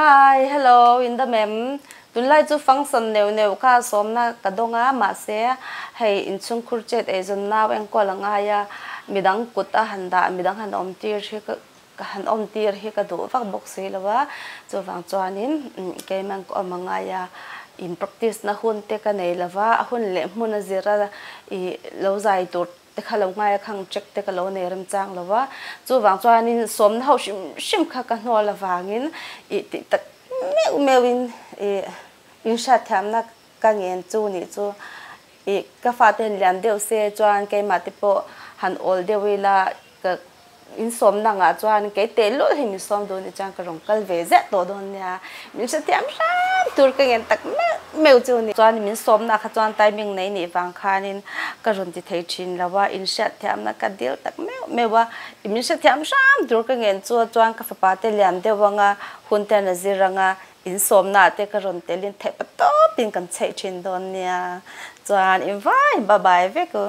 Hi, hello, in the mem. Tunlai chu function neu ka somna kadonga ma se hei in chung kurchet e zon naw eng ko langa ya midang kuta handa midang han om tir he ka han om tir he ka do vak bok se lawa chu wang chuanin ke man ko manga ya in practice na hun te ka nei lawa hun le mun zira I lo zai tur te khalo ngai khang check te ka lo nei ram chang lawa chu wang chuanin som na ho shim kha ka no lawangin I ti tak mewin in shat tham na ka ngen chu ni chu ka fa ten lian deu se chuan ke ma te po han ol deuila ka in som na nga chuan ke te lo hin som do ni chang ka rong kal ve ze to don nya min sha thiam sam tur ka ngen tak meu chu ni chuan min som na kha chuan timing nei ni wang khanin ka ron ti thei thin lawa in shat thiam na ka dil tak mewa min sha thiam sam tur ka ngen chu chuan ka fa pa te lian dewanga hun te na ziranga in som na te ka ron te lin the pa to pin kan chei thin don nia chuan in vai bye bye ve ko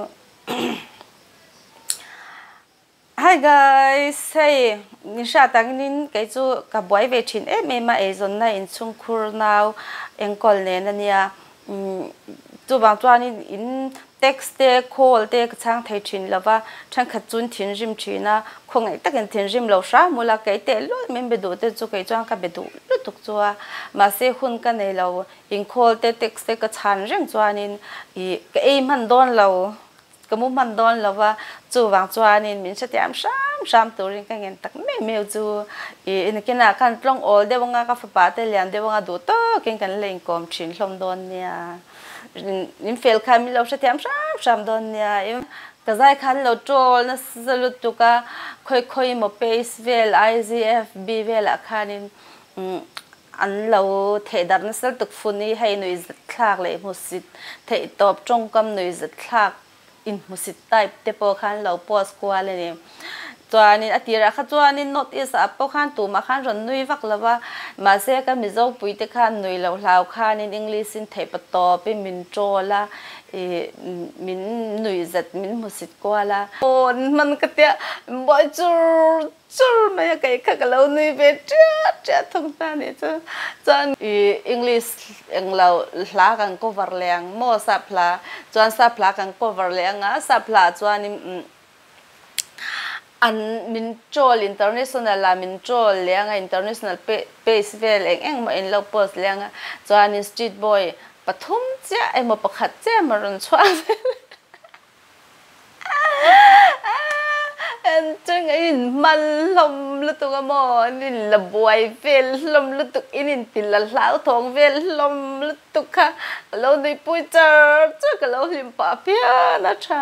Hi guys, hey, nisha tangin kay chu ka boy ve thin me ma e zon na in chung khur naw engkol ne na nia chu bang chuan in text te call te ka chang thei thin lawa thang khat chun thin rim thina khongai takin thin rim lo sha mula kai te lo mem be do te chu kai chang ka be du lu tuk chua ma se hun ka nei lo in call te text te ka chan reng chuanin I ka e man don lo kamu man don lawa chu wang chuanin min satiam sam turin ka ngen tak meu chu in kena kan tlong ol dewanga ka fa pa te lian dewanga du to ken kan leng kom thin hlom don nia in fel khan mi lo satiam sam don nia im ka zai khan lo trol na salut tu ka khoi mo pace vel IGF b vel khanin an lo the dar na sal tuk funi hei noi zat thlak le musit the top trong kam noi zat thlak in musit type te po khan lo post kwa le ni chuanin atira kha chuanin not is a po khan tu ma khan ron nui vak lawa ma se ka mi zo pui te khan nui lo hlau khan in english in thei pa to pe min trola min nui zat min musit kwa la on man ka te boy chur ma ya kai kha ka lo nui ve cha thong ta ni chuan english englo hla kan cover leng mo sapla chuan sapla kan cover lenga sapla chuan an min trol international la min trol lenga international pace vel eng ma in lo post lenga chuan street boy pathum cha emo pakhat cha maron chuan en chung in man lom lutuk amo nin la boy vel lom lutuk in til la hlau thong vel lom lutuk kha lo nei pui char ka lo lim pa pia na cha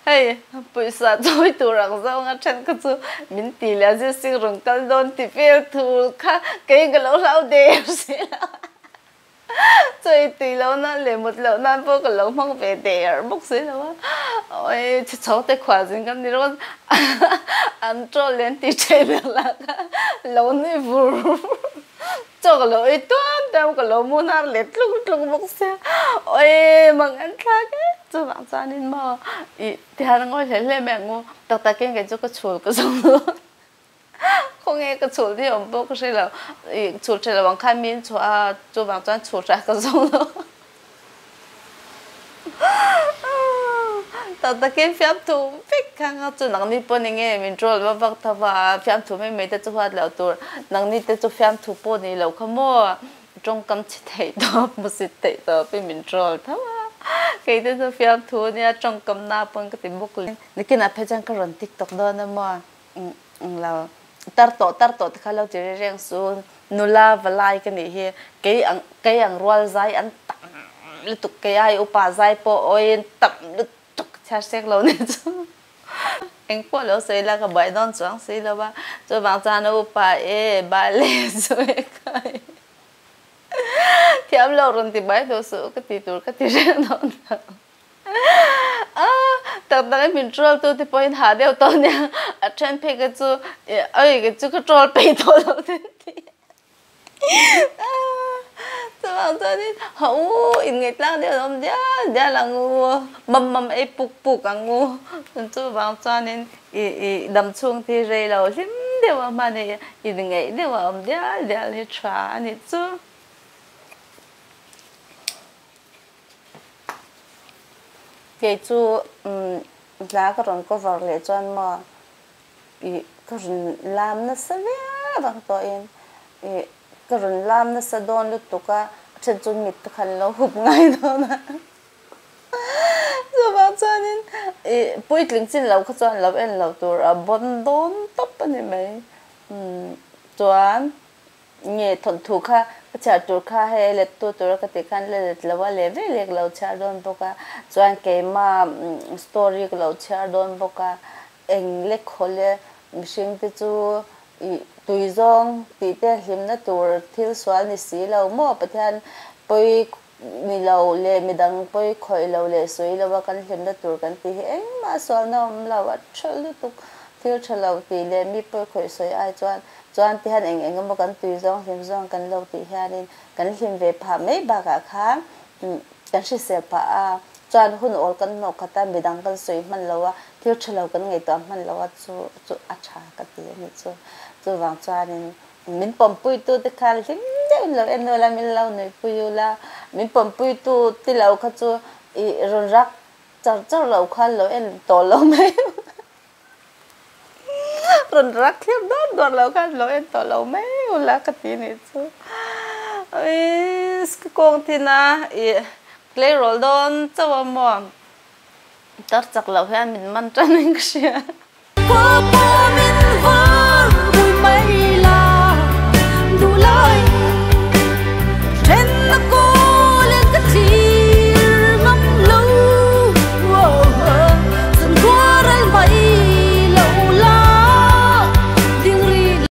hey pui sa choi tu rang zo nga chen ka chu min ti la je sing rong kal don ti vel thu kha ke ga lo hlau de se chơi tùy lâu na liền một lâu na vô cái lâu mong về đẻ bốc xí lâu á ôi cháu tới khóa gì cái này luôn ăn cho lên thì chơi được là lâu này vừa cho cái lâu ấy toán đem cái lâu muốn ăn lết lúc bốc xí ôi mà ăn khác ấy cho bạn cha nên mà thì hắn ngồi thấy lên mẹ ngô đặc cái chỗ cái chuột cái giống luôn không nghe cái chuột thì ông bố cái gì là chuột chỉ là bằng khai miên chuột chuột bằng toàn chuột ra cái giống đó tao ta cái phim thu biết khang chuột nằng mi bún nghe mình chuột vào vắt thà và phim thu mấy tới chuột hoạt lâu tur nằng mi tới chuột phim thu bún này lâu không mua trong cam chỉ thấy đó một sự thấy đó bên mình chuột thà cái tới chuột phim thu này trong cam na bún cái tìm bốc lên cái nào phải chăng cái run TikTok đó nữa mà là tarto thì khai lâu chỉ riêng số nula valai cái này hi cái ang roal zai an tam lu tuk cái ai upa zai po oi tam lu tuk cha sek lâu này chứ anh po lâu xây là cái bài don choang xây là ba cho bang cha nó upa ba le rồi cái thì em lâu rồi thì bài đồ số cái tí tur cái tí riêng đó đặc cái mình trôi tôi thì point hà đeo tôi nha trên phe cái chú cái chú cái trôi bị tôi đâu thế tôi bảo tôi đi hậu in người ta đeo ông dia là ngu mầm ấy bục à ngu tôi bảo cho nên đầm chuông thì rơi lâu đều mà này in ngày đều đéo đéo đi trả này chứ cái chú lá cái rốn có vào lệ chọn mà cái rốn làm nó sẽ bằng tôi cái rốn làm nó sẽ đón lúc tụi cái chân chung mít khăn lâu hụp ngay đó mà rồi bảo cho nên bụi linh chín lâu cái chọn lâu em lâu tuổi bón đón tóc anh ấy chọn nghe thuần thủ kha chả tuổi kha hay là tuổi cái tiếng khăn là lâu lệ với lệ lâu chả đón bốc à chọn cái mà story cái lâu chả đón bốc à anh lệ khole mình tự chú tùy dòng tùy theo hiểm nó tuổi thiếu xóa ni xí lâu mua bữa thiên bơi mi lâu lệ mi đăng bơi khơi lâu lệ suy lâu cái hiểm nó tuổi cái tí anh mà xóa nó lâu à chơi lúc thiếu chơi lâu tí lệ mi bơi khơi suy ai chọn thì anh mà cái tùy dòng hiểm dòng cái lâu tí nên cái hiểm về phá mấy bà cả khác cái sự sẽ phá chọn hun ol cái nọ khát mi đăng cái suy mình lâu à thiếu chơi lâu cái ngày đó mình lâu à chú achá cái tí này chú vàng cho nên mình bấm bụi tu thì khai thì lâu em nói là mình lâu này bụi là mình bấm bụi tu thì lâu cái chú rôn rác cho lâu khai lâu em tổ lâu mấy rôn rác khiếp đó lâu khai lâu em tổ lâu mấy là cái tí này chú cái con thì na lấy rồi đón cho vào mồm tất chắc lâu em mình mang cho nên cái gì